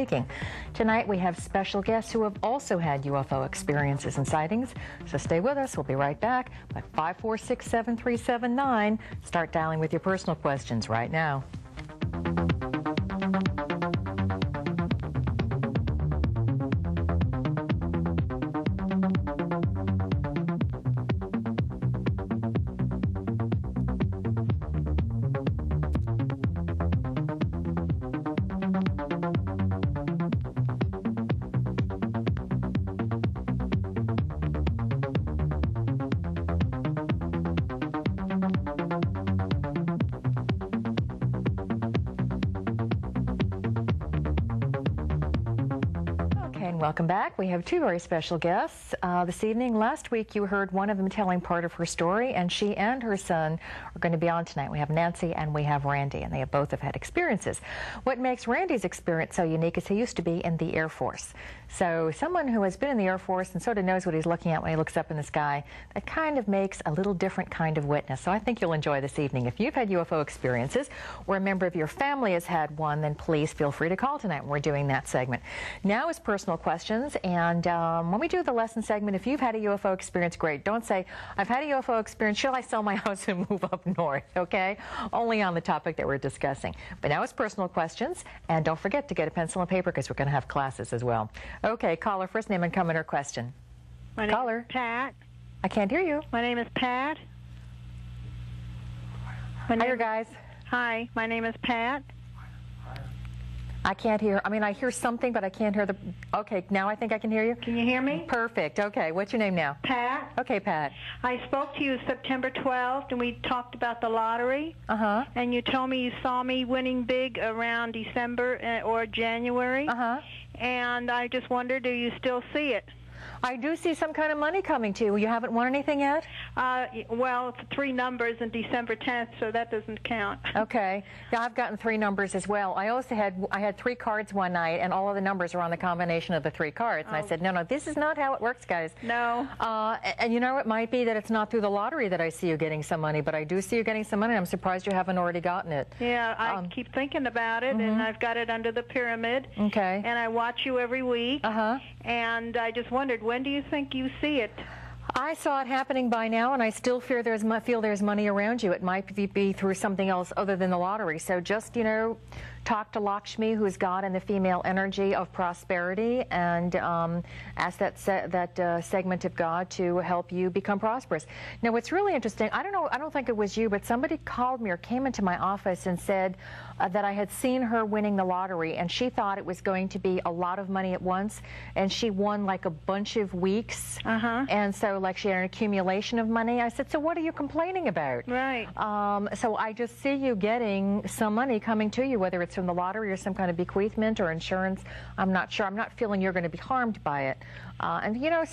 speaking. Tonight we have special guests who have also had UFO experiences and sightings, so stay with us. We'll be right back at 546-7379. Start dialing with your personal questions right now. Welcome back. We have two very special guests this evening. Last week you heard one of them telling part of her story, and she and her son are going to be on tonight. We have Nancy and we have Randy, and they both have had experiences. What makes Randy's experience so unique is he used to be in the Air Force. So someone who has been in the Air Force and sort of knows what he's looking at when he looks up in the sky, that kind of makes a little different kind of witness. So I think you'll enjoy this evening. If you've had UFO experiences or a member of your family has had one, then please feel free to call tonight when we're doing that segment. Now is personal questions, and when we do the lesson segment, if you've had a UFO experience, great. Don't say, I've had a UFO experience, shall I sell my house and move up north, okay? Only on the topic that we're discussing. But now it's personal questions, and don't forget to get a pencil and paper because we're going to have classes as well. Okay, caller, first name and comment or question. My name is Pat. I can't hear you. My name is Pat. Hi, guys. Hi, my name is Pat. I can't hear. I mean, I hear something, but I can't hear the... Okay, now I think I can hear you. Can you hear me? Perfect. Okay, what's your name now? Pat. Okay, Pat. I spoke to you September 12th, and we talked about the lottery. Uh-huh. And you told me you saw me winning big around December or January. Uh-huh. And I just wondered, do you still see it? I do see some kind of money coming to you. You haven't won anything yet? Well, it's 3 numbers in December 10th, so that doesn't count. Okay. Yeah, I've gotten 3 numbers as well. I had 3 cards one night, and all of the numbers are on the combination of the 3 cards. And I said, no, this is not how it works, guys. No. And you know, it might be that it's not through the lottery that I see you getting some money, but I do see you getting some money, and I'm surprised you haven't already gotten it. Yeah, I keep thinking about it, and I've got it under the pyramid. Okay. And I watch you every week. Uh-huh. And I just wondered, when do you think you see it? I saw it happening by now, and I still feel there's money around you. It might be through something else other than the lottery. So just, you know, talk to Lakshmi, who's God and the female energy of prosperity, and ask that segment of God to help you become prosperous. Now, what's really interesting, I don't think it was you, but somebody called me or came into my office and said that I had seen her winning the lottery, and she thought it was going to be a lot of money at once, and she won like a bunch of weeks. And so like she had an accumulation of money. I said, so what are you complaining about? Right. So I just see you getting some money coming to you, whether it's from the lottery or some kind of bequeathment or insurance. I'm not sure. I'm not feeling you're going to be harmed by it. And you know,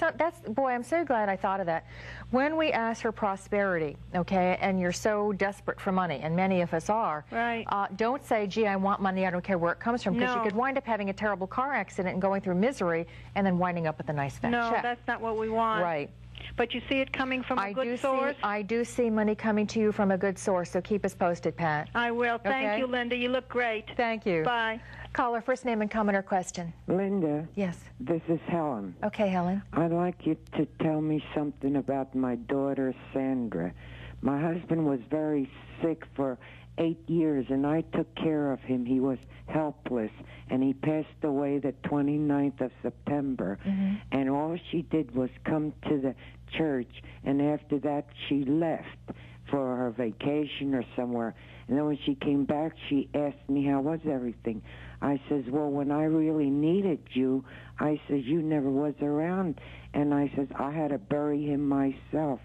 boy, I'm so glad I thought of that. When we ask for prosperity, okay, and you're so desperate for money, and many of us are, right. Don't say, gee, I want money, I don't care where it comes from, because you could wind up having a terrible car accident and going through misery and then winding up with a nice fat check. No, that's not what we want. Right. But you see it coming from a good source? I do see money coming to you from a good source, so keep us posted, Pat. I will. Thank you, Linda. You look great. Thank you. Bye. Caller, first name and comment or question. Linda. Yes. This is Helen. Okay, Helen. I'd like you to tell me something about my daughter, Sandra. My husband was very sick for 8 years, and I took care of him. He was helpless, and he passed away the 29th of September. And all she did was come to the church, and after that she left for her vacation or somewhere. And then when she came back, she asked me, how was everything? I says, well, when I really needed you, I says, you never was around. And I says, I had to bury him myself.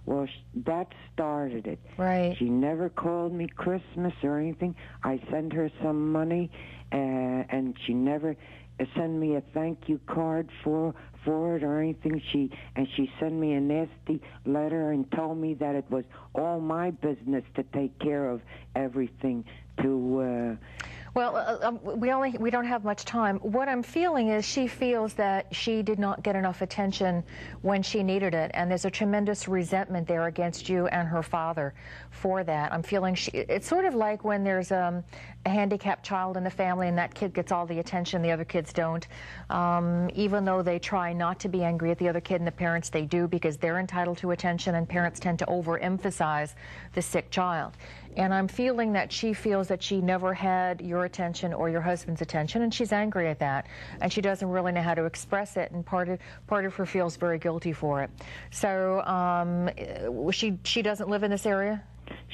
Well, that started it. Right. She never called me Christmas or anything. I sent her some money, and she never sent me a thank you card for it or anything. She sent me a nasty letter and told me that it was all my business to take care of everything. Well, we don't have much time. What I'm feeling is she feels that she did not get enough attention when she needed it, and there's a tremendous resentment there against you and her father for that. I'm feeling it's sort of like when there's a handicapped child in the family and that kid gets all the attention, the other kids don't. Even though they try not to be angry at the other kid and the parents, they do, because they're entitled to attention, and parents tend to overemphasize the sick child. And I'm feeling that she feels that she never had your attention or your husband's attention, and she's angry at that, and she doesn't really know how to express it, and part of her feels very guilty for it. So she doesn't live in this area?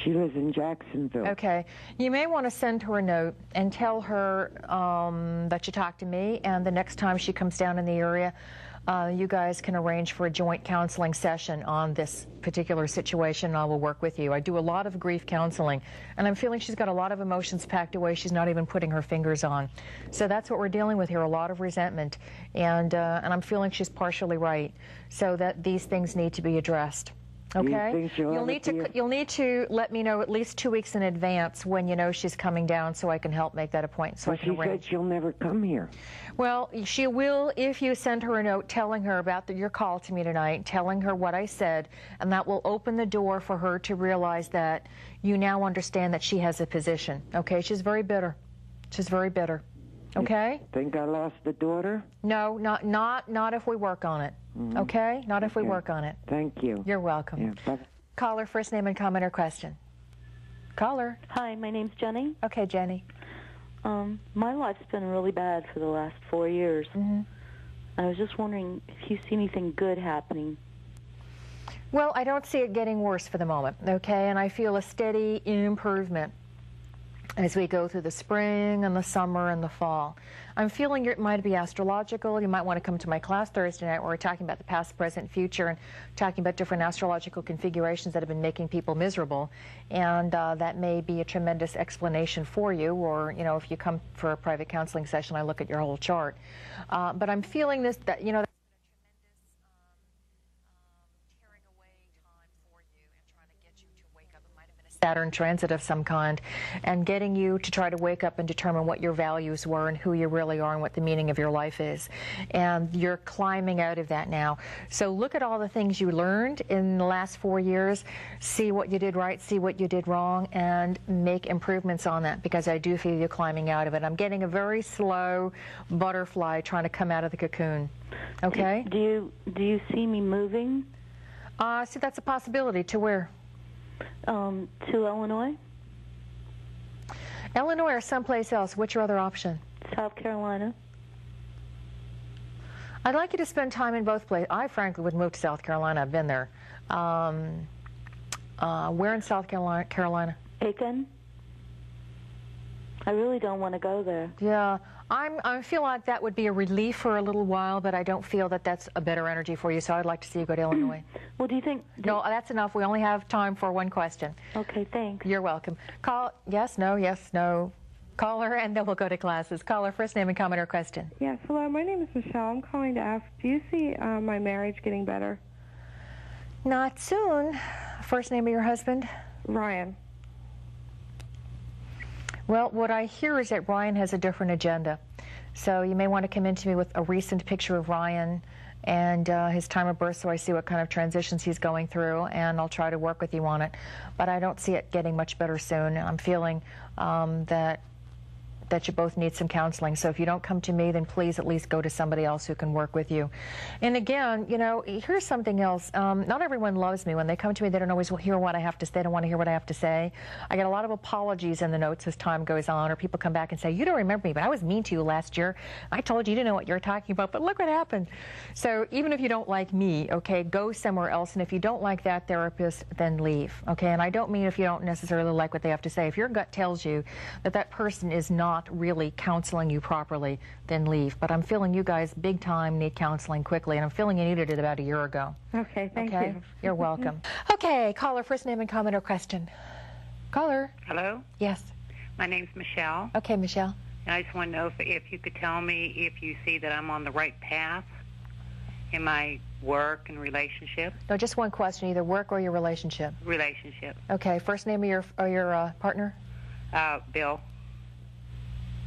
She lives in Jacksonville. Okay. You may want to send her a note and tell her that you talked to me, and the next time she comes down in the area, you guys can arrange for a joint counseling session on this particular situation, and I will work with you. I do a lot of grief counseling, and I'm feeling she's got a lot of emotions packed away she's not even putting her fingers on. So that's what we're dealing with here, a lot of resentment, and I'm feeling she's partially right, so that these things need to be addressed. Okay? You'll need to let me know at least 2 weeks in advance when you know she's coming down, so I can help make that appointment. So I can arrange. She said she'll never come here. Well, she will if you send her a note telling her about your call to me tonight, telling her what I said, and that will open the door for her to realize that you now understand that she has a position. Okay? She's very bitter. She's very bitter. Okay? You think I lost a daughter? No, not if we work on it. Mm-hmm. Okay? Not if we work on it. Thank you. You're welcome. Yeah, bye. Caller, first name and comment or question. Caller. Hi, my name's Jenny. Okay, Jenny. My life's been really bad for the last 4 years. Mm-hmm. I was just wondering if you see anything good happening. Well, I don't see it getting worse for the moment, okay? And I feel a steady improvement as we go through the spring and the summer and the fall. I'm feeling it might be astrological. You might want to come to my class Thursday night where we're talking about the past, present, future, and talking about different astrological configurations that have been making people miserable. And that may be a tremendous explanation for you, or, you know, if you come for a private counseling session, I look at your whole chart. But I'm feeling this, that, you know, that's been a tremendous tearing away time for you and trying to get you to wake up. It might have been a Saturn transit of some kind, and getting you to try to wake up and determine what your values were and who you really are and what the meaning of your life is. And you're climbing out of that now. So look at all the things you learned in the last 4 years, see what you did right, see what you did wrong, and make improvements on that, because I do feel you climbing out of it. I'm getting a very slow butterfly trying to come out of the cocoon. Okay? Do you see me moving? See, that's a possibility. To where? To Illinois. Illinois or someplace else. What's your other option? South Carolina. I'd like you to spend time in both places. I frankly would move to South Carolina. I've been there. Where in South Carolina? Aiken. I really don't want to go there. Yeah, I feel like that would be a relief for a little while, but I don't feel that that's a better energy for you, so I'd like to see you go to Illinois. Well, do you think... No, that's enough. We only have time for one question. Okay, thanks. You're welcome. Call, yes, no. Caller, and then we'll go to classes. Caller, first name and comment or question. Yes, hello, my name is Michelle. I'm calling to ask, do you see my marriage getting better? Not soon. First name of your husband? Ryan. Well, what I hear is that Ryan has a different agenda. So you may want to come into me with a recent picture of Ryan and his time of birth, so I see what kind of transitions he's going through, and I'll try to work with you on it. But I don't see it getting much better soon. I'm feeling that you both need some counseling. So if you don't come to me, then please at least go to somebody else who can work with you. And again, you know, here's something else. Not everyone loves me. When they come to me, they don't always hear what I have to say. They don't want to hear what I have to say. I get a lot of apologies in the notes as time goes on, or people come back and say, you don't remember me, but I was mean to you last year. I told you didn't know what you're talking about, but look what happened. So even if you don't like me, okay, go somewhere else. And if you don't like that therapist, then leave, okay? And I don't mean if you don't necessarily like what they have to say. If your gut tells you that that person is not really counseling you properly, then leave. But I'm feeling you guys big time need counseling quickly, and I'm feeling you needed it about a year ago. Okay, thank you. You're welcome. Okay, caller, first name and comment or question. Caller. Hello? Yes. My name's Michelle. Okay, Michelle. And I just want to know if you could tell me if you see that I'm on the right path in my work and relationship. No, just one question, either work or your relationship. Relationship. Okay, first name of your partner? Bill.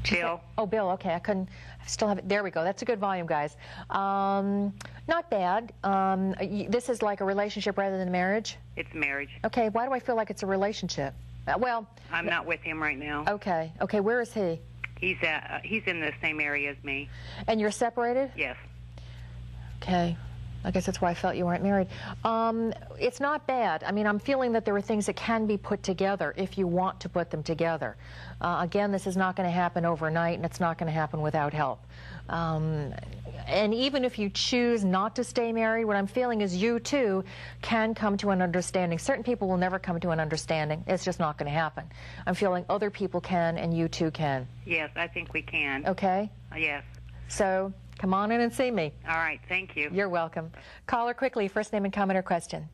Bill. Oh, Bill, okay. I still have it. There we go. That's a good volume, guys. Not bad. This is like a relationship rather than a marriage? It's marriage. Okay, why do I feel like it's a relationship? Well, I'm not with him right now. okay. Okay, where is he? He's in the same area as me. And you're separated? Yes. Okay. I guess that's why I felt you weren't married. It's not bad. I mean, I'm feeling that there are things that can be put together if you want to put them together. Again, this is not going to happen overnight, and it's not going to happen without help. And even if you choose not to stay married, what I'm feeling is you, too, can come to an understanding. Certain people will never come to an understanding. It's just not going to happen. I'm feeling other people can, and you, too, can. Yes, I think we can. Okay? Yes. So come on in and see me. All right, thank you. You're welcome. Caller, quickly, first name and comment or question.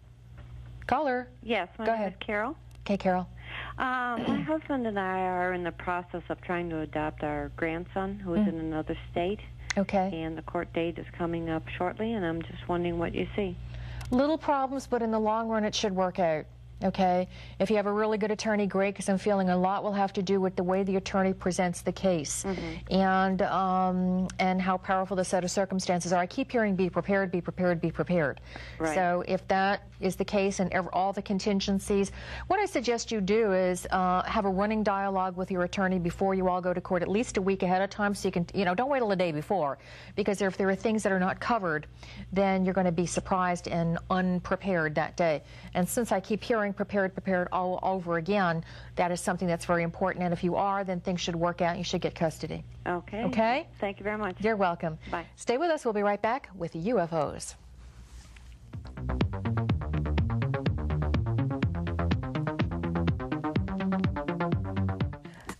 Caller. Yes, my Go name ahead. is Carol. Okay, Carol. My husband and I are in the process of trying to adopt our grandson who is in another state. Okay. And the court date is coming up shortly, and I'm just wondering what you see. Little problems, but in the long run, it should work out. Okay? If you have a really good attorney, great, because I'm feeling a lot will have to do with the way the attorney presents the case and how powerful the set of circumstances are. I keep hearing be prepared, be prepared, be prepared. Right. So if that is the case and all the contingencies, what I suggest you do is have a running dialogue with your attorney before you all go to court, at least a week ahead of time, so you can, don't wait till the day before, because if there are things that are not covered, then you're going to be surprised and unprepared that day. And since I keep hearing prepared all over again, that is something that's very important. And if you are, then things should work out. You should get custody. Okay. Okay? Thank you very much. You're welcome. Bye. Stay with us. We'll be right back with UFOs.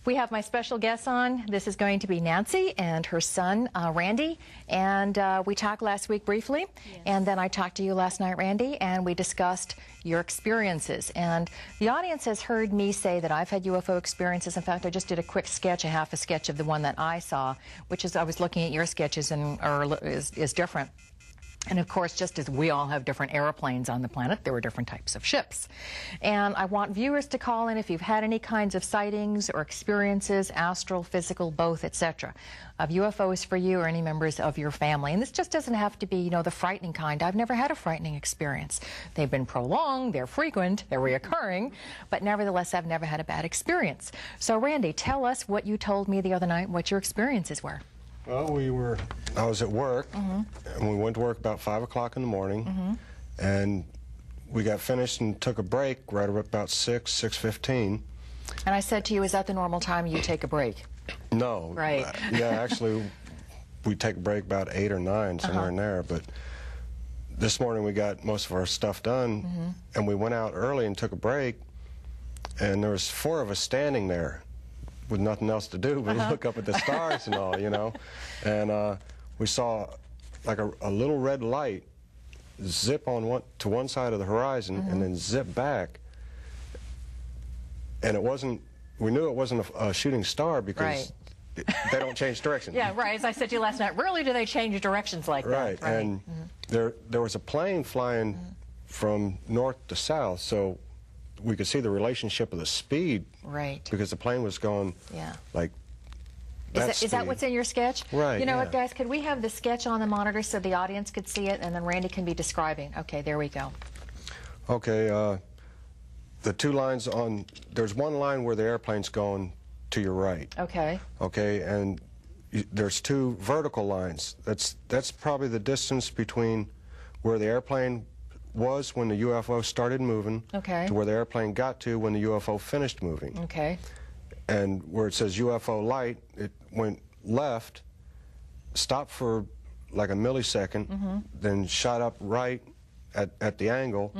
We have my special guests on. This is going to be Nancy and her son, Randy. And we talked last week briefly, and then I talked to you last night, Randy, and we discussed your experiences. And the audience has heard me say that I've had UFO experiences. In fact, I just did a quick sketch, a half a sketch of the one that I saw, which is I was looking at your sketches and is different. And of course, just as we all have different airplanes on the planet, there were different types of ships. And I want viewers to call in if you've had any kinds of sightings or experiences, astral, physical, both, etc., of UFOs for you or any members of your family. And this just doesn't have to be, the frightening kind. I've never had a frightening experience. They've been prolonged, they're frequent, they're reoccurring, but nevertheless, I've never had a bad experience. So, Randy, tell us what you told me the other night, what your experiences were. Well, I was at work, and we went to work about 5 o'clock in the morning, and we got finished and took a break right about 6:15. And I said to you, is that the normal time you take a break? No. Right. Yeah, actually, we take a break about 8 or 9, somewhere in there, but this morning we got most of our stuff done, and we went out early and took a break, and there was 4 of us standing there with nothing else to do but look up at the stars and all, and we saw like a little red light zip on to one side of the horizon and then zip back, and we knew it wasn't a shooting star because they don't change direction. Yeah, right. As I said to you last night, rarely do they change directions like that. Right, and there was a plane flying from north to south, so we could see the relationship of the speed. Right. Because the plane was going like that. Is that what's in your sketch? Right. You know what, guys? Could we have the sketch on the monitor so the audience could see it, and then Randy can be describing? Okay, there we go. Okay. The 2 lines there's one line where the airplane's going to your right. Okay. Okay, and there's 2 vertical lines. That's probably the distance between where the airplane was when the UFO started moving to where the airplane got to when the UFO finished moving. Okay. And where it says UFO light, it went left, stopped for like a millisecond, then shot up right at the angle,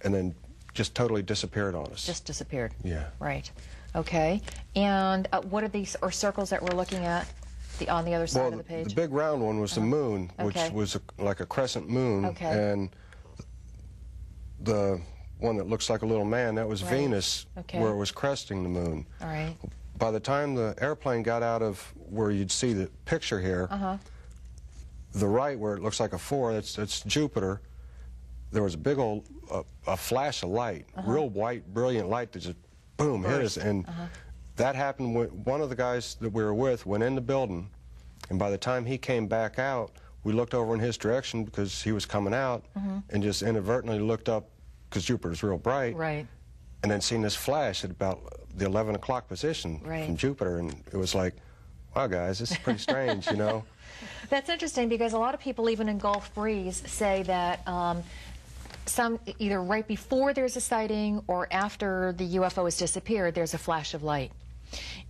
and then just totally disappeared on us. Just disappeared. Yeah. Right. Okay. And what are these circles that we're looking at on the other side of the page? The big round one was the moon, which was like a crescent moon. Okay. And the one that looks like a little man, that was Venus, where it was cresting the moon. All right. By the time the airplane got out of where you'd see the picture here, the right where it looks like a 4, that's Jupiter, there was a big old a flash of light, real white, brilliant light that just, boom, hit us. And that happened when one of the guys that we were with went in the building, and by the time he came back out, we looked over in his direction because he was coming out, and just inadvertently looked up, because Jupiter's real bright. Right. and then seen this flash at about the 11 o'clock position from Jupiter, and it was like, wow, guys, this is pretty strange, you know. That's interesting because a lot of people, even in Gulf breeze, say that some either right before there's a sighting or after the UFO has disappeared, there's a flash of light.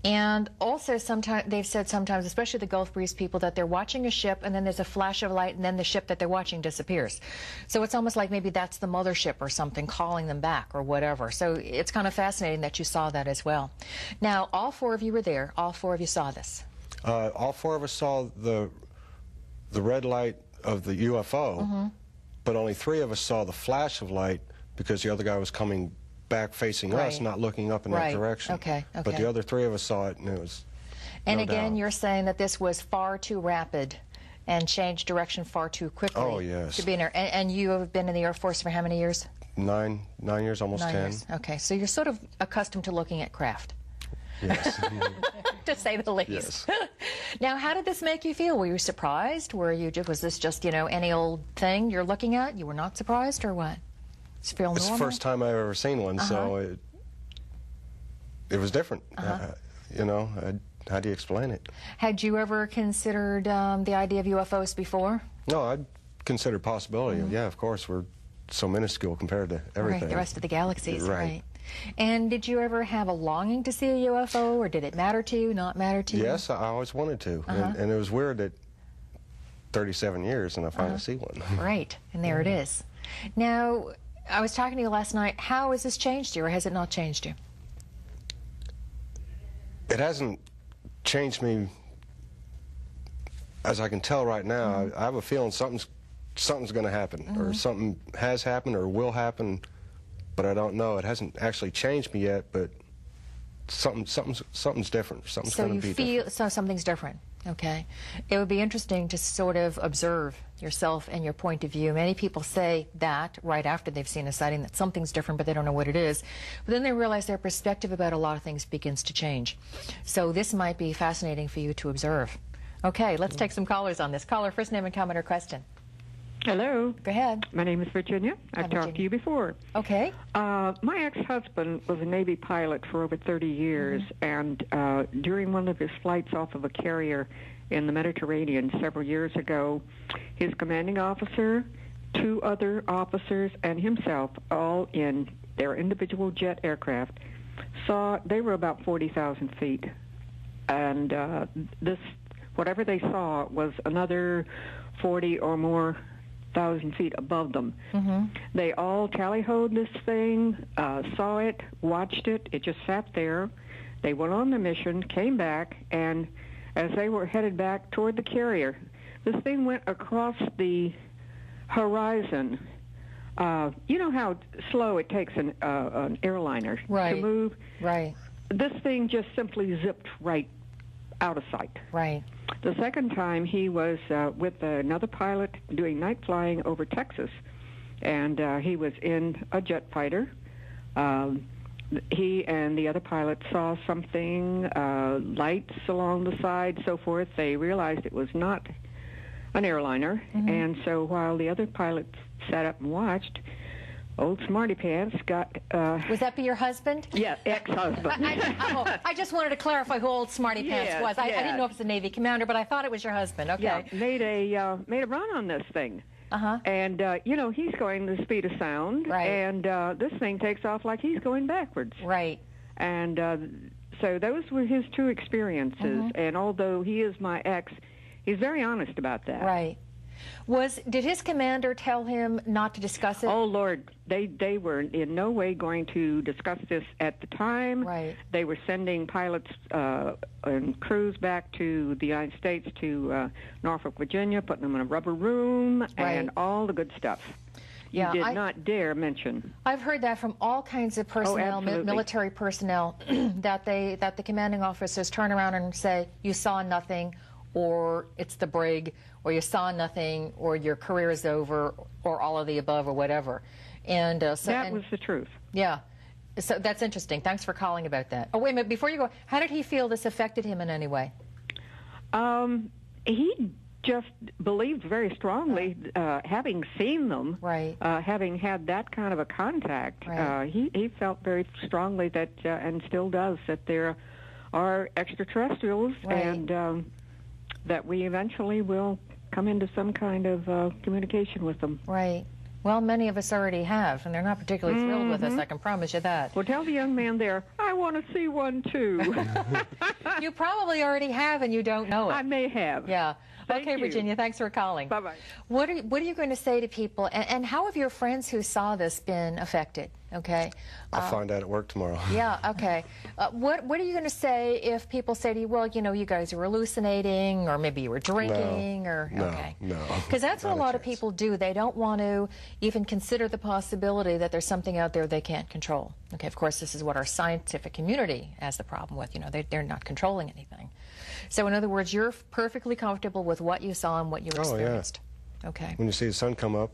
And also sometimes they've said sometimes, especially the Gulf breeze people, that they're watching a ship and then there's a flash of light and then the ship that they're watching disappears. So it's almost like maybe that's the mothership or something calling them back or whatever. So it's kind of fascinating that you saw that as well. Now, all 4 of you were there. All 4 of you saw this. All 4 of us saw the red light of the UFO, but only 3 of us saw the flash of light because the other guy was coming back facing us, not looking up in that direction. Okay. But the other 3 of us saw it, and it was And no again, doubt. you're saying that this was far too rapid and changed direction far too quickly. Oh, yes. To be in and you have been in the Air Force for how many years? 9 years, almost 10. 9 years. Okay, so you're sort of accustomed to looking at craft. Yes. To say the least. Yes. Now, how did this make you feel? Were you surprised? Was this just, you know, any old thing you're looking at? You were not surprised, or what? Does it feel normal? It's the first time I've ever seen one, so it was different. You know, how do you explain it? Had you ever considered the idea of UFOs before? No, I'd consider possibility. Yeah, of course, we're so minuscule compared to everything. Right, the rest of the galaxies, right. And did you ever have a longing to see a UFO, or did it matter to you, not matter to you? Yes, I always wanted to. And it was weird that 37 years and I finally see one. Right, and there it is. Now, I was talking to you last night. How has this changed you, or has it not changed you? It hasn't changed me, as I can tell right now. I have a feeling something's going to happen, or something has happened or will happen, but I don't know. It hasn't actually changed me yet, but something's different. Something's going to be different. So something's different. Okay. It would be interesting to sort of observe yourself and your point of view. Many people say that right after they've seen a sighting, that something's different, but they don't know what it is. But then they realize their perspective about a lot of things begins to change. So this might be fascinating for you to observe. Okay, let's take some callers on this. Caller, first name and comment or question. Hello. Go ahead. My name is Virginia. I've talked to you before. Okay. My ex-husband was a Navy pilot for over 30 years, and during one of his flights off of a carrier in the Mediterranean several years ago, his commanding officer, 2 other officers, and himself, all in their individual jet aircraft, they were about 40,000 feet. And whatever they saw was another 40 or more thousand feet above them. They all tally-hoed this thing, saw it, watched it. It just sat there. They went on the mission, came back, and as they were headed back toward the carrier, this thing went across the horizon. You know how slow it takes an airliner to move? Right. This thing just simply zipped right out of sight. Right. The second time, he was with another pilot doing night flying over Texas, and he was in a jet fighter. He and the other pilot saw something, lights along the side, so forth. They realized it was not an airliner, and so while the other pilot sat up and watched, old Smarty Pants got... Would that be your husband? Yeah, ex-husband. I just wanted to clarify who old Smarty Pants was. I didn't know if it's a Navy commander, but I thought it was your husband. Okay. Yeah, made a run on this thing. And, you know, he's going the speed of sound, and this thing takes off like he's going backwards. Right. And so those were his 2 experiences, and although he is my ex, he's very honest about that. Right. Did his commander tell him not to discuss it? Oh, Lord, they were in no way going to discuss this at the time. Right. They were sending pilots and crews back to the United States, to Norfolk, Virginia, putting them in a rubber room, and all the good stuff. You did not dare mention. I've heard that from all kinds of personnel, military personnel, that the commanding officers turn around and say, you saw nothing, or it's the brig, or you saw nothing, or your career is over, or all of the above, or whatever. And that was the truth. Yeah. So that's interesting. Thanks for calling about that. Oh, wait a minute. Before you go, how did he feel this affected him in any way? He just believed very strongly, having seen them, Right. Having had that kind of a contact, Right. he felt very strongly that, and still does, that there are extraterrestrials, Right. and that we eventually will come into some kind of communication with them. Right. Well, many of us already have, and they're not particularly thrilled with us, I can promise you that. Well, tell the young man there, I want to see one too. You probably already have, and you don't know it. I may have. Yeah. Thank Okay, you. Virginia, thanks for calling. Bye-bye. What are you going to say to people, and how have your friends who saw this been affected? Okay. I'll find out at work tomorrow. Yeah, okay. What are you going to say if people say to you, well, you know, you guys are hallucinating, or maybe you were drinking, or okay. No. Because that's what Not a a lot of chance. people do. They don't want to even consider the possibility that there's something out there they can't control. Okay, of course, this is what our scientific community has the problem with. You know, they're not controlling anything. So, in other words, you're perfectly comfortable with what you saw and what you Oh, yeah. experienced. Okay. When you see the sun come up,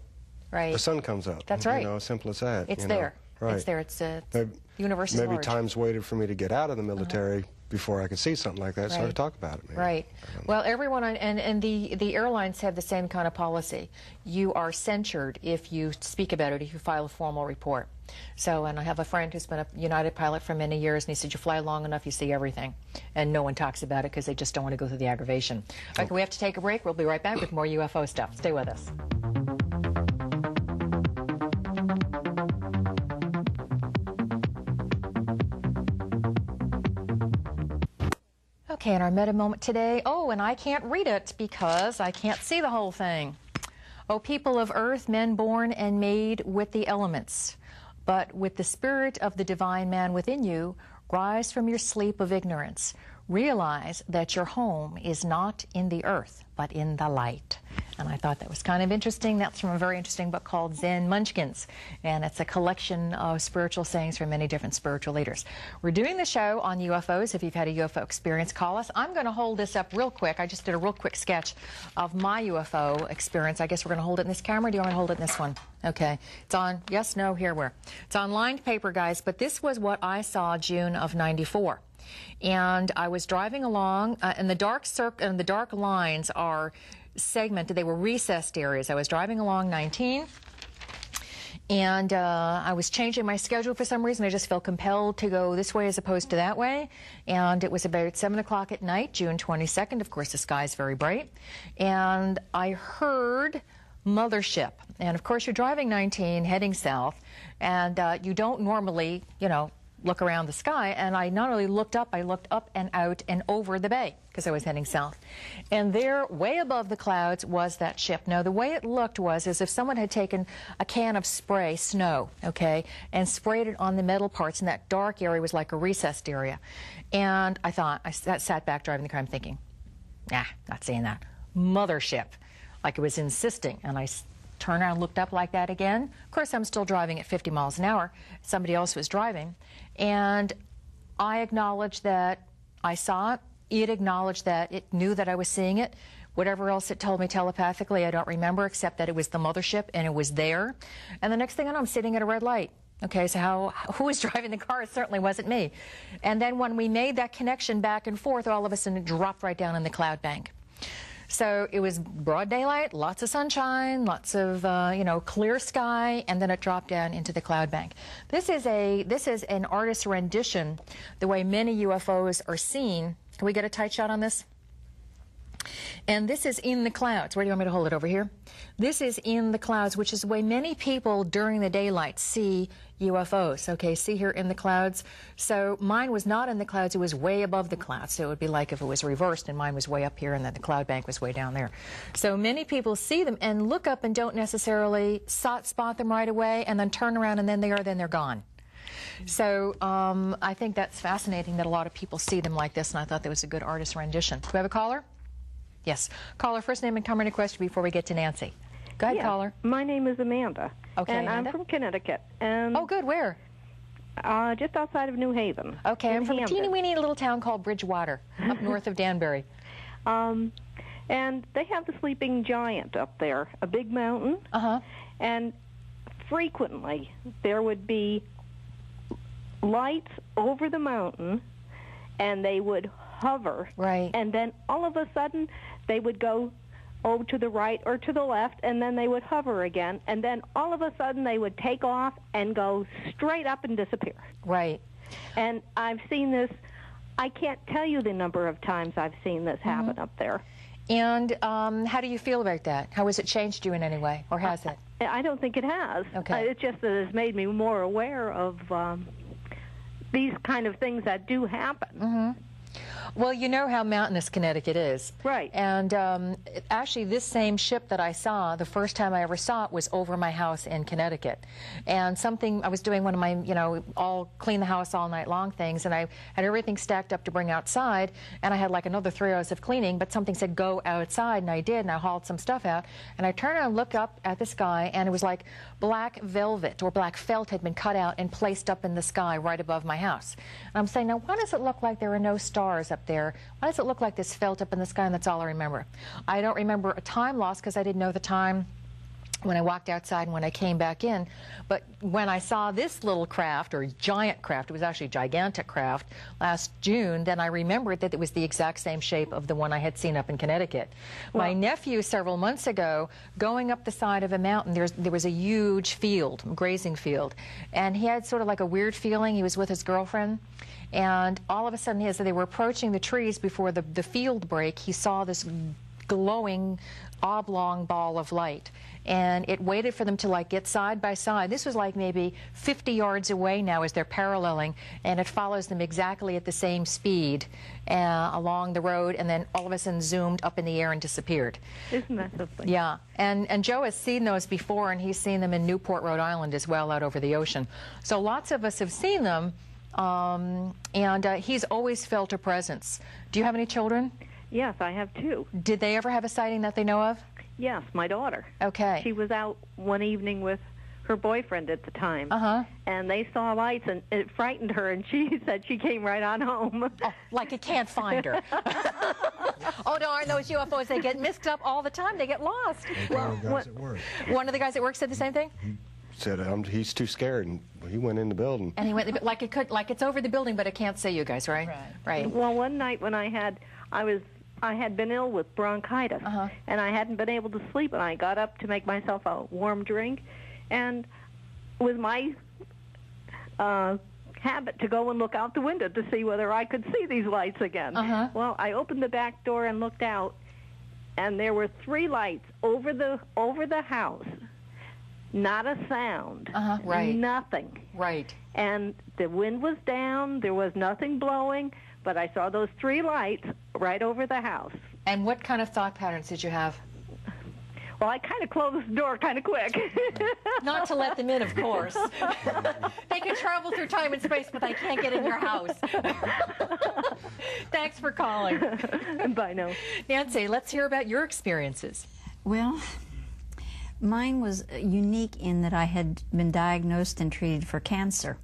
Right. the sun comes up. That's right. You know, as simple as that. It's you know. there. Right. It's there. It's the Maybe, universe is maybe large. time's waited for me to get out of the military before I could see something like that, so I Right. could talk about it. Maybe. Right. Well, everyone and the airlines have the same kind of policy. You are censured if you speak about it, if you file a formal report. So, and I have a friend who's been a United pilot for many years, and he said, you fly long enough, you see everything. And no one talks about it because they just don't want to go through the aggravation. Okay, we have to take a break. We'll be right back with more UFO stuff. Stay with us. Okay, in our meta moment today, oh, and I can't read it because I can't see the whole thing. O people of earth, men born and made with the elements, but with the spirit of the divine man within you, rise from your sleep of ignorance. Realize that your home is not in the earth, but in the light. And I thought that was kind of interesting. That's from a very interesting book called Zen Munchkins. And it's a collection of spiritual sayings from many different spiritual leaders. We're doing the show on UFOs. If you've had a UFO experience, call us. I'm going to hold this up real quick. I just did a real quick sketch of my UFO experience. I guess we're going to hold it in this camera. Do you want me to hold it in this one? Okay. It's on, yes, no, here, where. It's on lined paper, guys. But this was what I saw June of '94. And I was driving along, and the dark and the dark lines are segmented. They were recessed areas. I was driving along 19, and I was changing my schedule for some reason. I just felt compelled to go this way as opposed to that way. And it was about 7 o'clock at night, June 22nd. Of course, the sky's very bright. And I heard Mothership. And of course, you're driving 19, heading south, and you don't normally, you know, look around the sky. And I not only looked up, I looked up and out and over the bay because I was heading south. And there, way above the clouds, was that ship. Now, the way it looked was as if someone had taken a can of spray, snow, okay, and sprayed it on the metal parts, and that dark area was like a recessed area. And I thought, I sat back driving the car, I'm thinking, nah, not saying that. Mothership, like it was insisting. And I turned around and looked up like that again. Of course, I'm still driving at 50 miles an hour. Somebody else was driving. And I acknowledged that I saw it. It acknowledged that it knew that I was seeing it. Whatever else it told me telepathically, I don't remember, except that it was the mothership and it was there. And the next thing I know, I'm sitting at a red light. Okay, so who was driving the car? It certainly wasn't me. And then when we made that connection back and forth, all of a sudden it dropped right down in the cloud bank. So it was broad daylight, lots of sunshine, lots of you know, clear sky, and then it dropped down into the cloud bank. This is an artist's rendition, the way many UFOs are seen. Can we get a tight shot on this? And this is in the clouds. Where do you want me to hold it? Over here? This is in the clouds, which is the way many people during the daylight see UFOs. Okay, see here in the clouds. So mine was not in the clouds. It was way above the clouds. So it would be like if it was reversed and mine was way up here and then the cloud bank was way down there. So many people see them and look up and don't necessarily spot them right away and then turn around and then they're gone. So I think that's fascinating that a lot of people see them like this, and I thought that was a good artist rendition. Do we have a caller? Yes. Caller, first name and comment question before we get to Nancy. Go ahead, caller. My name is Amanda. Okay, and Amanda. I'm from Connecticut. And oh, good. Where? Just outside of New Haven. Okay, I'm from a Hampton. teeny-weeny little town called Bridgewater, up north of Danbury. And they have the Sleeping Giant up there, a big mountain. Uh-huh. And frequently there would be lights over the mountain, and they would hover. Right. And then all of a sudden they would go over to the right or to the left, and then they would hover again, and then all of a sudden they would take off and go straight up and disappear. Right. And I've seen this, I can't tell you the number of times I've seen this happen up there. And how do you feel about that? How has it changed you in any way, or has it? I don't think it has. Okay. It's just that it's made me more aware of these kind of things that do happen. Well, you know how mountainous Connecticut is. Right. And actually, this same ship that I saw, the first time I ever saw it, was over my house in Connecticut. And something, I was doing one of my, all clean the house all night long things, and I had everything stacked up to bring outside, and I had like another 3 hours of cleaning, but something said go outside, and I did, and I hauled some stuff out, and I turned around and looked up at the sky, and it was like black velvet or black felt had been cut out and placed up in the sky right above my house. And I'm saying, now why does it look like there are no stars up there? Why does it look like this felt up in the sky? And that's all I remember. I don't remember a time loss because I didn't know the time when I walked outside and when I came back in. But when I saw this little craft, or giant craft, it was actually a gigantic craft, last June, then I remembered that it was the exact same shape of the one I had seen up in Connecticut. Well, my nephew, several months ago, going up the side of a mountain, there was a huge field, grazing field, and he had sort of like a weird feeling. He was with his girlfriend, and all of a sudden, as they were approaching the trees before the field break, he saw this glowing oblong ball of light, and it waited for them to like get side by side. This was like maybe 50 yards away now as they're paralleling, and it follows them exactly at the same speed along the road, and then all of a sudden zoomed up in the air and disappeared. Isn't that something? Yeah, and Joe has seen those before, and he's seen them in Newport, Rhode Island as well, out over the ocean. So lots of us have seen them, and he's always felt a presence. Do you have any children? Yes, I have 2. Did they ever have a sighting that they know of? Yes, my daughter. Okay. She was out one evening with her boyfriend at the time, and they saw lights, and it frightened her, and she said she came right on home. Oh, like it can't find her. Oh, darn, those UFOs, they get mixed up all the time. They get lost. Guys at work. One of the guys at work said the same thing? He said he's too scared, and he went in the building. And he went, like it's over the building, but it can't see you guys, right? Right. Well, one night when I had been ill with bronchitis, and I hadn't been able to sleep, and I got up to make myself a warm drink, and with my habit to go and look out the window to see whether I could see these lights again. Well, I opened the back door and looked out, and there were 3 lights over the house. Not a sound. Right. Nothing. Right. And the wind was down. There was nothing blowing. But I saw those 3 lights right over the house. And what kind of thought patterns did you have? Well, I kind of closed the door kind of quick. Not to let them in, of course. They can travel through time and space, but they can't get in your house. Thanks for calling. Bye now. Nancy, let's hear about your experiences. Well, mine was unique in that I had been diagnosed and treated for cancer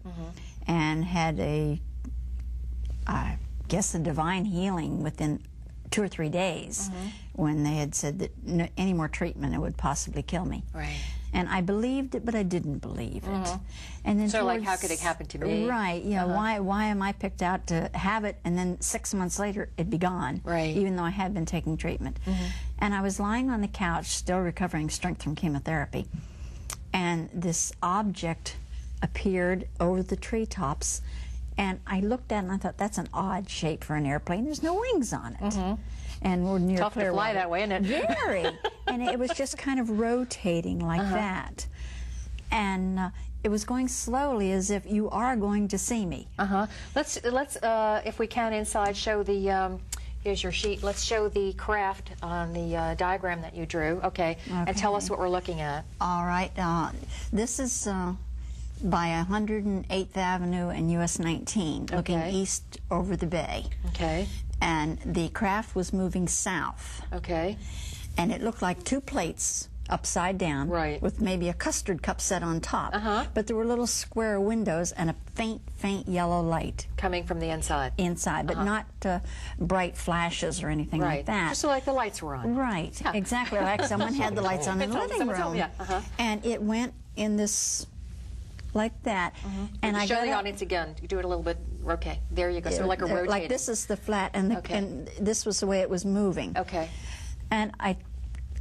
and had I guess a divine healing within 2 or 3 days when they had said that any more treatment, it would possibly kill me. Right. And I believed it, but I didn't believe it. And then so like, how could it happen to me? Right, yeah, why am I picked out to have it, and then 6 months later it'd be gone, right, even though I had been taking treatment. And I was lying on the couch, still recovering strength from chemotherapy, and this object appeared over the treetops, and I looked at it and I thought, that's an odd shape for an airplane. There's no wings on it. And we're near tough to fly that way, isn't it? Very. And it was just kind of rotating like that. And it was going slowly, as if you are going to see me. Let's if we can, inside, show the, here's your sheet. Let's show the craft on the diagram that you drew. Okay. And tell us what we're looking at. All right. This is by 108th Avenue and US 19, looking east over the bay. Okay. And the craft was moving south. Okay. And it looked like 2 plates upside down, right, with maybe a custard cup set on top. But there were little square windows and a faint yellow light coming from the inside. Inside, but not bright flashes or anything like that. Just like the lights were on. Right. Exactly like someone had the lights on in the living room. And it went in this, like that. And I show the audience again. You do it a little bit. Okay, there you go. So like a rotating. Like this is the flat, and and this was the way it was moving. Okay. And I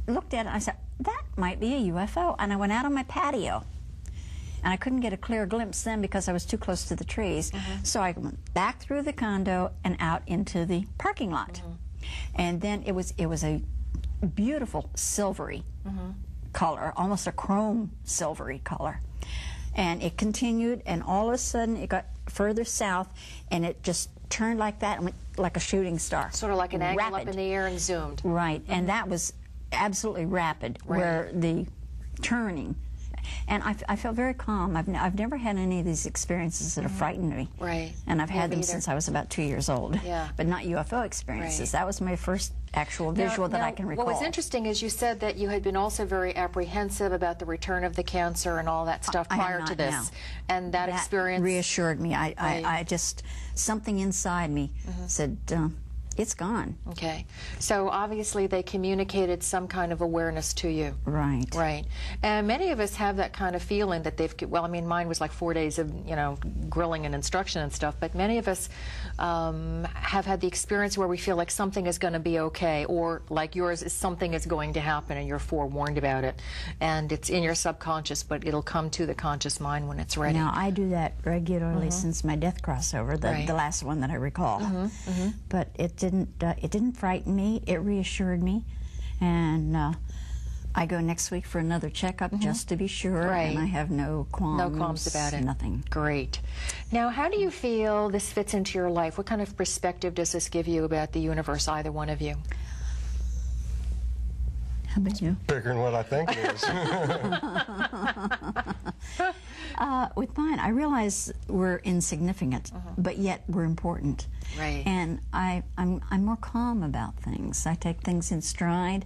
looked at it and I said, that might be a UFO. And I went out on my patio. And I couldn't get a clear glimpse then because I was too close to the trees. So I went back through the condo and out into the parking lot. And then it was a beautiful silvery color, almost a chrome silvery color. And it continued, and all of a sudden it got further south, and it just turned like that and went like a shooting star. Sort of like an angle up in the air and zoomed. Right, and that was absolutely rapid, where the turning. And I felt very calm. I've never had any of these experiences that have frightened me. Right. And I've had them since I was about 2 years old. Yeah. But not UFO experiences. That was my first actual visual that I can recall. What was interesting is you said that you had been also very apprehensive about the return of the cancer and all that stuff prior to this. Now. And that experience reassured me. I just, something inside me said, it's gone. Okay. So obviously they communicated some kind of awareness to you. Right. Right. And many of us have that kind of feeling that they've, well, I mean, mine was like 4 days of, you know, grilling and instruction and stuff, but many of us have had the experience where we feel like something is going to be okay, or like yours is something is going to happen and you're forewarned about it. And it's in your subconscious, but it'll come to the conscious mind when it's ready. Now, I do that regularly since my death crossover, the last one that I recall. But it didn't frighten me. It reassured me, and I go next week for another checkup just to be sure, and I have no qualms. No qualms about it. Nothing. Great. Now, how do you feel this fits into your life? What kind of perspective does this give you about the universe, either one of you? How about you? Bigger than what I think it is. With mine, I realize we're insignificant, but yet we're important. Right. And I'm more calm about things. I take things in stride.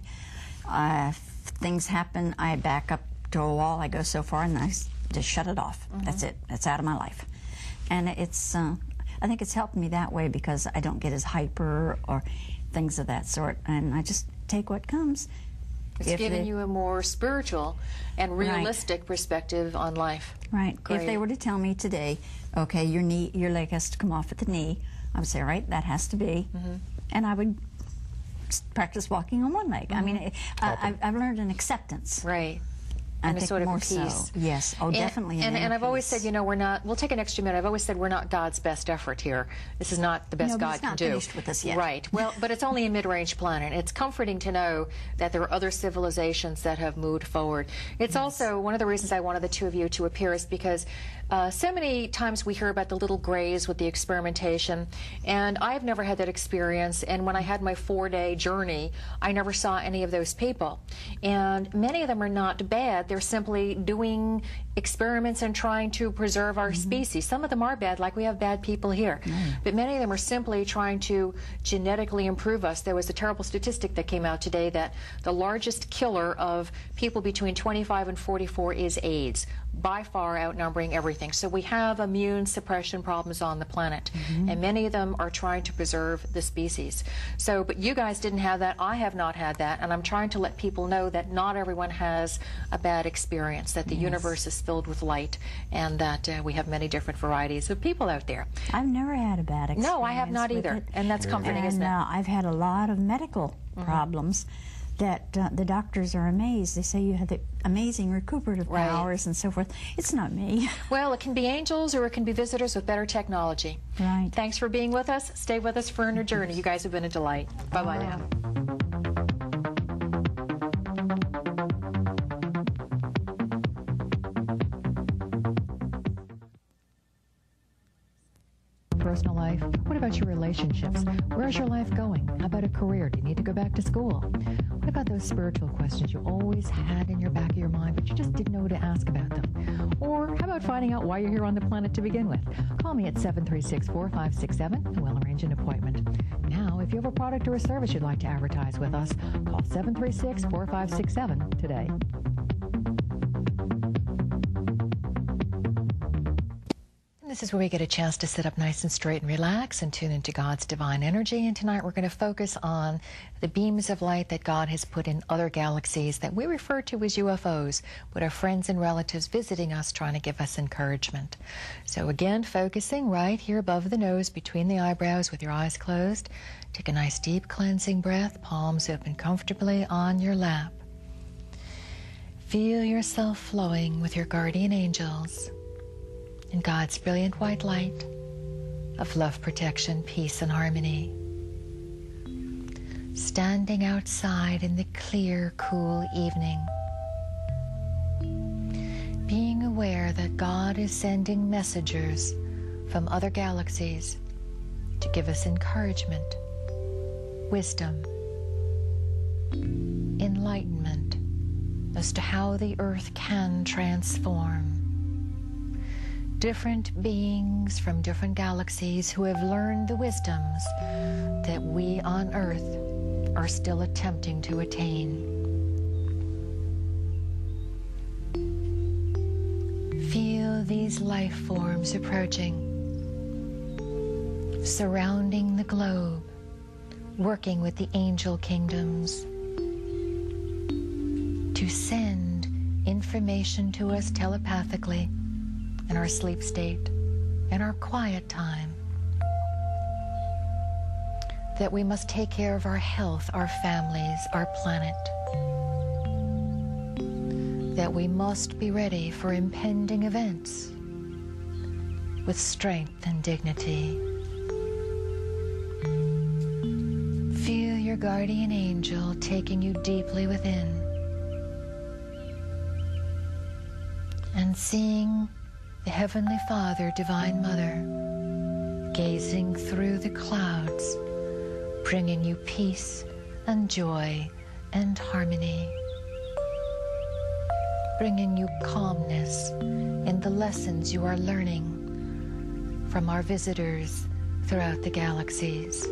If things happen, I back up to a wall. I go so far, and I just shut it off. That's it. That's out of my life. And it's, I think it's helped me that way because I don't get as hyper or things of that sort. And I just take what comes. It's given you a more spiritual and realistic perspective on life. Right. Great. If they were to tell me today, okay, your leg has to come off at the knee, I would say, right, that has to be. And I would practice walking on one leg. I mean, I've learned an acceptance. Right. I And a think sort of more peace. So. Yes. Oh, definitely. And I've always said, you know, we're not, we'll take an extra minute. I've always said we're not God's best effort here. This is not the best God can do. He's not finished with us yet. Right. Well, but it's only a mid-range planet. It's comforting to know that there are other civilizations that have moved forward. It's also one of the reasons I wanted the two of you to appear is because so many times we hear about the little grays with the experimentation, and I've never had that experience. And when I had my 4-day journey, I never saw any of those people. And many of them are not bad. They're simply doing experiments and trying to preserve our species. Some of them are bad, like we have bad people here. But many of them are simply trying to genetically improve us. There was a terrible statistic that came out today that the largest killer of people between 25 and 44 is AIDS, by far outnumbering everything. So we have immune suppression problems on the planet, and many of them are trying to preserve the species. So, but you guys didn't have that. I have not had that, and I'm trying to let people know that not everyone has a bad experience, that the universe is filled with light, and that we have many different varieties of people out there. I've never had a bad experience. No, I have not either, and that's comforting, isn't it? I've had a lot of medical problems that the doctors are amazed. They say you have the amazing recuperative powers and so forth. It's not me. Well, it can be angels or it can be visitors with better technology. Right. Thanks for being with us. Stay with us for your journey. You guys have been a delight. Bye-bye now. Personal life? What about your relationships? Where's your life going? How about a career? Do you need to go back to school? What about those spiritual questions you always had in your back of your mind, but you just didn't know to ask about them? Or how about finding out why you're here on the planet to begin with? Call me at 736-4567 and we'll arrange an appointment. Now, if you have a product or a service you'd like to advertise with us, call 736-4567 today. This is where we get a chance to sit up nice and straight and relax and tune into God's divine energy. And tonight we're going to focus on the beams of light that God has put in other galaxies that we refer to as UFOs, but are friends and relatives visiting us, trying to give us encouragement. So again, focusing right here above the nose, between the eyebrows, with your eyes closed. Take a nice deep cleansing breath, palms open comfortably on your lap. Feel yourself flowing with your guardian angels in God's brilliant white light of love, protection, peace, and harmony. Standing outside in the clear, cool evening, being aware that God is sending messengers from other galaxies to give us encouragement, wisdom, enlightenment as to how the earth can transform. Different beings from different galaxies who have learned the wisdoms that we on earth are still attempting to attain. Feel these life forms approaching, surrounding the globe, working with the angel kingdoms to send information to us telepathically in our sleep state, in our quiet time, that we must take care of our health, our families, our planet, that we must be ready for impending events with strength and dignity. Feel your guardian angel taking you deeply within and seeing the Heavenly Father, Divine Mother, gazing through the clouds, bringing you peace and joy and harmony, bringing you calmness in the lessons you are learning from our visitors throughout the galaxies.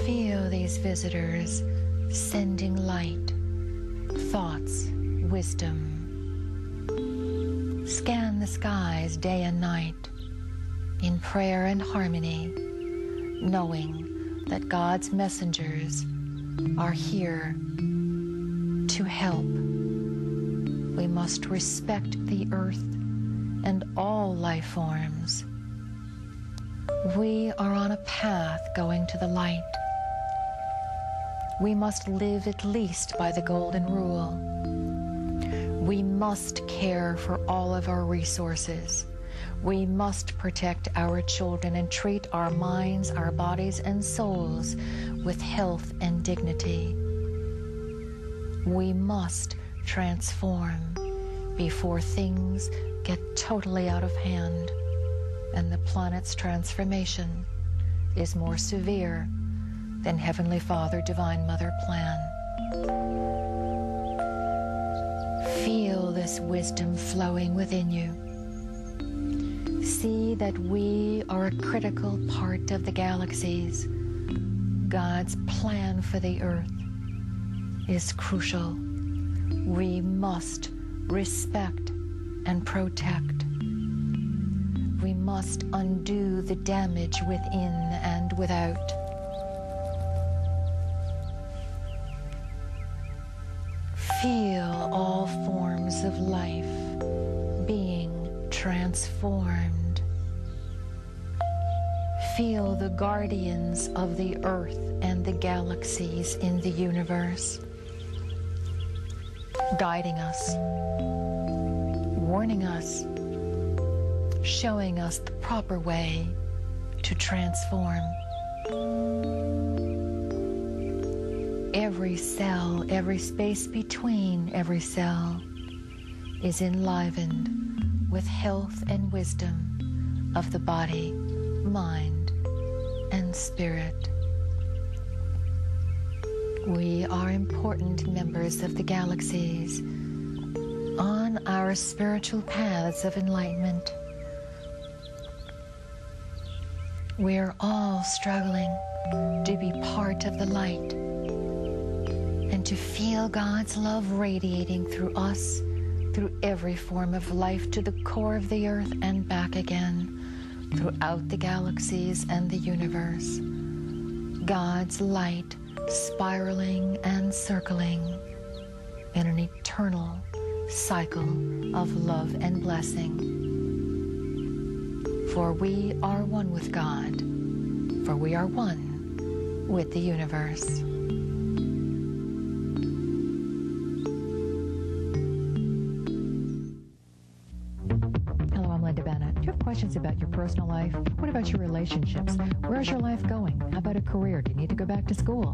Feel these visitors sending light, thoughts, wisdom. Scan the skies day and night in prayer and harmony, knowing that God's messengers are here to help. We must respect the earth and all life forms. We are on a path going to the light. We must live at least by the golden rule. We must care for all of our resources. We must protect our children and treat our minds, our bodies, and souls with health and dignity. We must transform before things get totally out of hand and the planet's transformation is more severe than Heavenly Father, Divine Mother planned. Feel this wisdom flowing within you. See that we are a critical part of the galaxies. God's plan for the earth is crucial. We must respect and protect. We must undo the damage within and without. Feel all forms of life being transformed. Feel the guardians of the earth and the galaxies in the universe, guiding us, warning us, showing us the proper way to transform. Every cell, every space between every cell is enlivened with health and wisdom of the body, mind, and spirit. We are important members of the galaxies on our spiritual paths of enlightenment. We're all struggling to be part of the light and to feel God's love radiating through us, through every form of life to the core of the earth and back again, throughout the galaxies and the universe. God's light spiraling and circling in an eternal cycle of love and blessing. For we are one with God, for we are one with the universe. questions about your personal life? What about your relationships? Where's your life going? How about a career? Do you need to go back to school?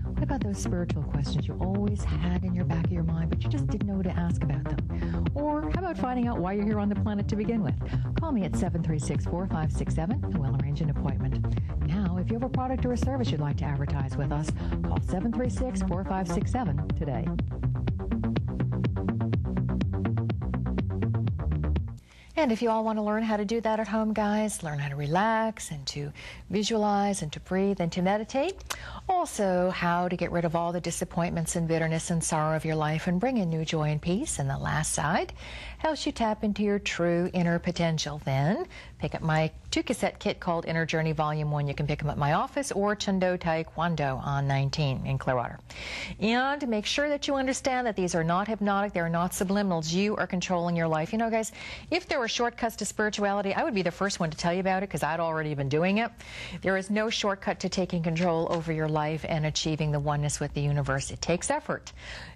What about those spiritual questions you always had in your back of your mind, but you just didn't know to ask about them? Or how about finding out why you're here on the planet to begin with? Call me at 736-4567 and we'll arrange an appointment. Now, if you have a product or a service you'd like to advertise with us, call 736-4567 today. And if you all want to learn how to do that at home, guys, learn how to relax and to visualize and to breathe and to meditate. Also, how to get rid of all the disappointments and bitterness and sorrow of your life and bring in new joy and peace. And the last side helps you tap into your true inner potential. Then pick up my 2-cassette kit called Inner Journey Volume 1. You can pick them at my office or Chendo Taekwondo on 19 in Clearwater. And make sure that you understand that these are not hypnotic. They're not subliminals. You are controlling your life. You know, guys, if there were shortcuts to spirituality, I would be the first one to tell you about it because I'd already been doing it. There is no shortcut to taking control over your life and achieving the oneness with the universe. It takes effort.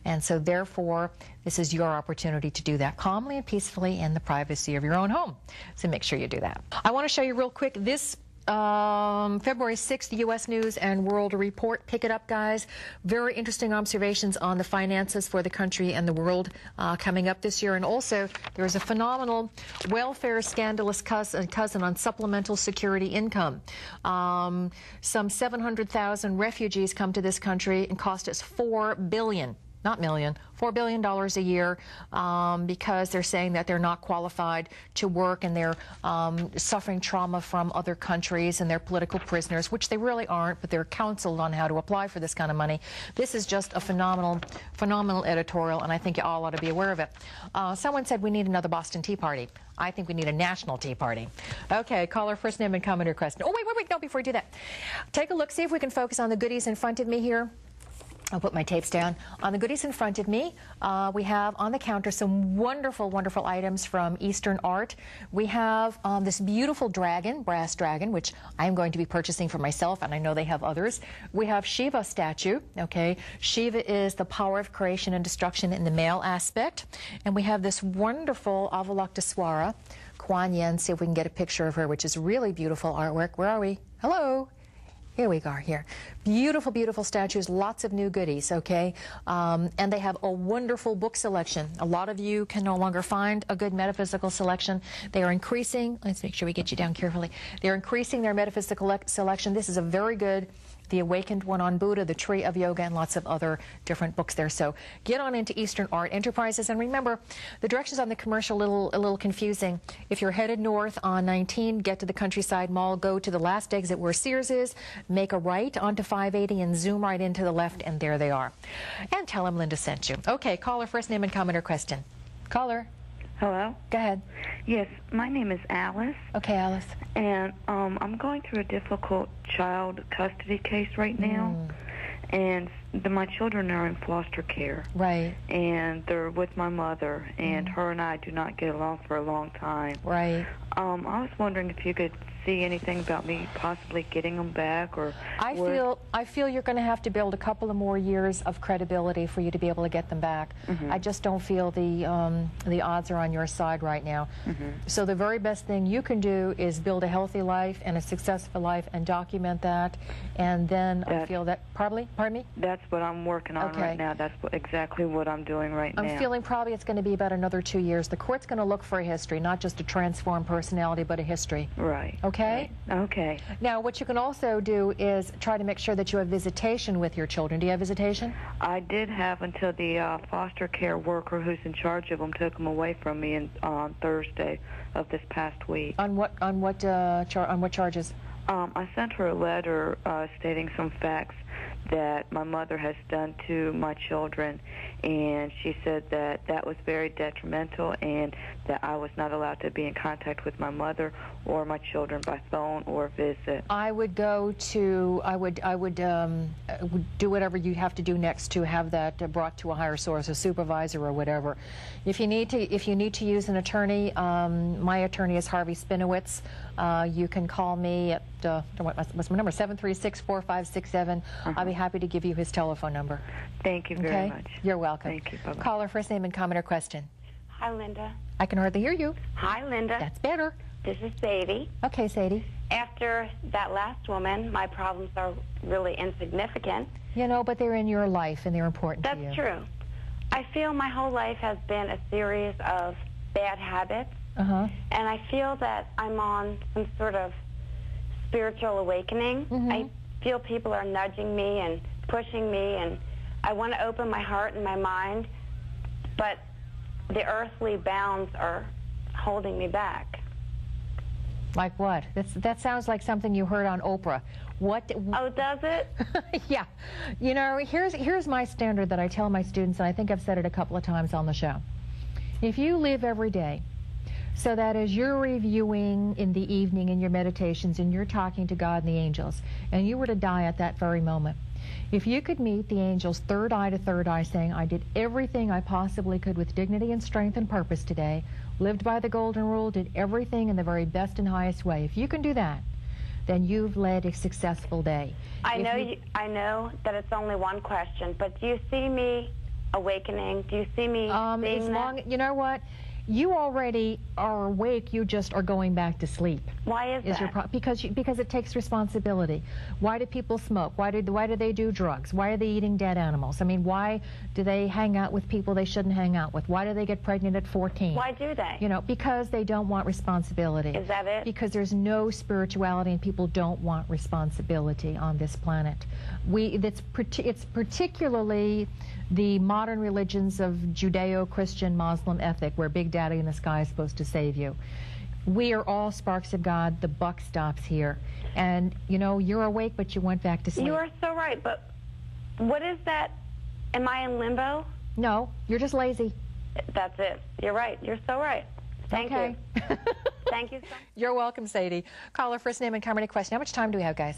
And so therefore, this is your opportunity to do that calmly and peacefully in the privacy of your own home. So make sure you do that. I want to show you real quick this February 6th, U.S. News and World Report. Pick it up, guys. Very interesting observations on the finances for the country and the world coming up this year. And also, there's a phenomenal welfare scandalous cousin on supplemental security income. Some 700,000 refugees come to this country and cost us $4 billion. Not million, $4 billion a year because they're saying that they're not qualified to work and they're suffering trauma from other countries and they're political prisoners, which they really aren't, but they're counseled on how to apply for this kind of money. This is just a phenomenal editorial, and I think you all ought to be aware of it. Someone said we need another Boston Tea Party. I think we need a national tea party. Okay, call our first name and comment or question. Oh, wait, no, before you do that. Take a look, see if we can focus on the goodies in front of me here. I'll put my tapes down. On the goodies in front of me, we have on the counter some wonderful, wonderful items from Eastern Art. We have this beautiful dragon, brass dragon, which I'm going to be purchasing for myself, and I know they have others. We have Shiva statue, okay? Shiva is the power of creation and destruction in the male aspect. And we have this wonderful Avalokitesvara, Kuan Yin. See if we can get a picture of her, which is really beautiful artwork. Where are we? Hello. Here we are, here. Beautiful, beautiful statues, lots of new goodies, okay? And they have a wonderful book selection. A lot of you can no longer find a good metaphysical selection. They are increasing, let's make sure we get you down carefully. They're increasing their metaphysical selection. This is a very good, The Awakened One on Buddha, The Tree of Yoga, and lots of other different books there. So get on into Eastern Art Enterprises. And remember, the directions on the commercial a little confusing. If you're headed north on 19, get to the Countryside Mall, go to the last exit where Sears is, make a right onto 580 and zoom right into the left, and there they are. And tell them Linda sent you. Okay, caller, first name and comment or question. Caller. Hello? Go ahead. Yes, my name is Alice. Okay, Alice. And I'm going through a difficult child custody case right now. And my children are in foster care. Right. And they're with my mother, and her and I do not get along for a long time. Right. I was wondering if you could see anything about me possibly getting them back, or I feel you're going to have to build a couple of more years of credibility for you to be able to get them back. I just don't feel the odds are on your side right now. So the very best thing you can do is build a healthy life and a successful life and document that, and then I feel that pardon me? That's what I'm working on right now. That's exactly what I'm doing right now. I'm feeling probably it's going to be about another 2 years. The court's going to look for a history, not just a transformed personality, but a history. Right. Okay? Right. Okay. Now, what you can also do is try to make sure that you have visitation with your children. Do you have visitation? I did have until the foster care worker who's in charge of them took them away from me on Thursday of this past week. On what charges? I sent her a letter stating some facts that my mother has done to my children, and she said that that was very detrimental and that I was not allowed to be in contact with my mother or my children by phone or visit. I would go to, I would do whatever you have to do next to have that brought to a higher source, a supervisor or whatever. If you need to use an attorney, my attorney is Harvey Spinowitz. You can call me at, what's my number, 736-4567. I'll be happy to give you his telephone number. Thank you very much. You're welcome. Thank you. Bye-bye. Caller, first name and comment or question. Hi, Linda. I can hardly hear you. Hi, Linda. That's better. This is Sadie. Okay, Sadie. After that last woman, my problems are really insignificant. You know, but they're in your life and they're important to you. That's true. I feel my whole life has been a series of bad habits. And I feel that I'm on some sort of spiritual awakening. I feel people are nudging me and pushing me, and I want to open my heart and my mind, but the earthly bounds are holding me back. Like what? That sounds like something you heard on Oprah. What? Oh, does it? Yeah. You know, here's my standard that I tell my students, and I think I've said it a couple of times on the show. If you live every day so that as you're reviewing in the evening in your meditations and you're talking to God and the angels, and you were to die at that very moment, if you could meet the angels third eye to third eye saying, I did everything I possibly could with dignity and strength and purpose today, lived by the golden rule, did everything in the very best and highest way, if you can do that, then you've led a successful day. I know that it's only one question, but do you see me awakening? Do you see me seeing that? You know what? You already are awake, you just are going back to sleep. Why is that? Because it takes responsibility. Why do people smoke? Why do they do drugs? Why are they eating dead animals? I mean, why do they hang out with people they shouldn't hang out with? Why do they get pregnant at 14? Why do they? You know, because they don't want responsibility. Is that it? Because there's no spirituality and people don't want responsibility on this planet. It's particularly the modern religions of Judeo-Christian Muslim ethic where Big Daddy in the sky is supposed to save you. We are all sparks of God. The buck stops here. And, you know, you're awake, but you went back to sleep. You are so right, but what is that? Am I in limbo? No, you're just lazy. That's it. You're right. You're so right. Thank you. Thank you so much. You're welcome, Sadie. Caller, first name and comment, a question. How much time do we have, guys?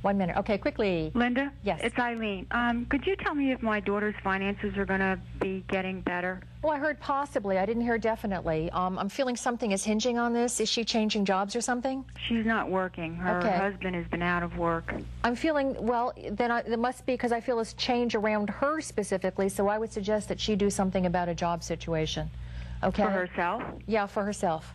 1 minute. Okay, quickly. Linda? Yes. It's Eileen. Could you tell me if my daughter's finances are going to be getting better? Well, I heard possibly. I didn't hear definitely. I'm feeling something is hinging on this. Is she changing jobs or something? She's not working. Her husband has been out of work. I'm feeling, well, then it must be because I feel this change around her specifically, so I would suggest that she do something about a job situation. Okay? For herself? Yeah, for herself.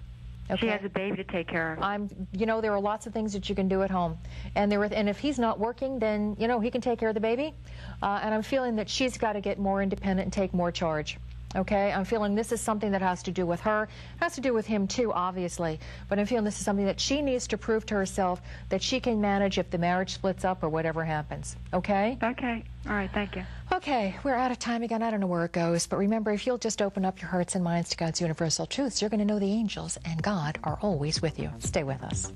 Okay. She has a baby to take care of. You know, there are lots of things that you can do at home, and if he's not working, then you know he can take care of the baby. And I'm feeling that she's got to get more independent and take more charge. Okay, I'm feeling this is something that has to do with her, has to do with him too, obviously. But I'm feeling this is something that she needs to prove to herself that she can manage if the marriage splits up or whatever happens. Okay? Okay. All right. Thank you. Okay, we're out of time again. I don't know where it goes, but remember, if you'll just open up your hearts and minds to God's universal truths, you're going to know the angels and God are always with you. Stay with us.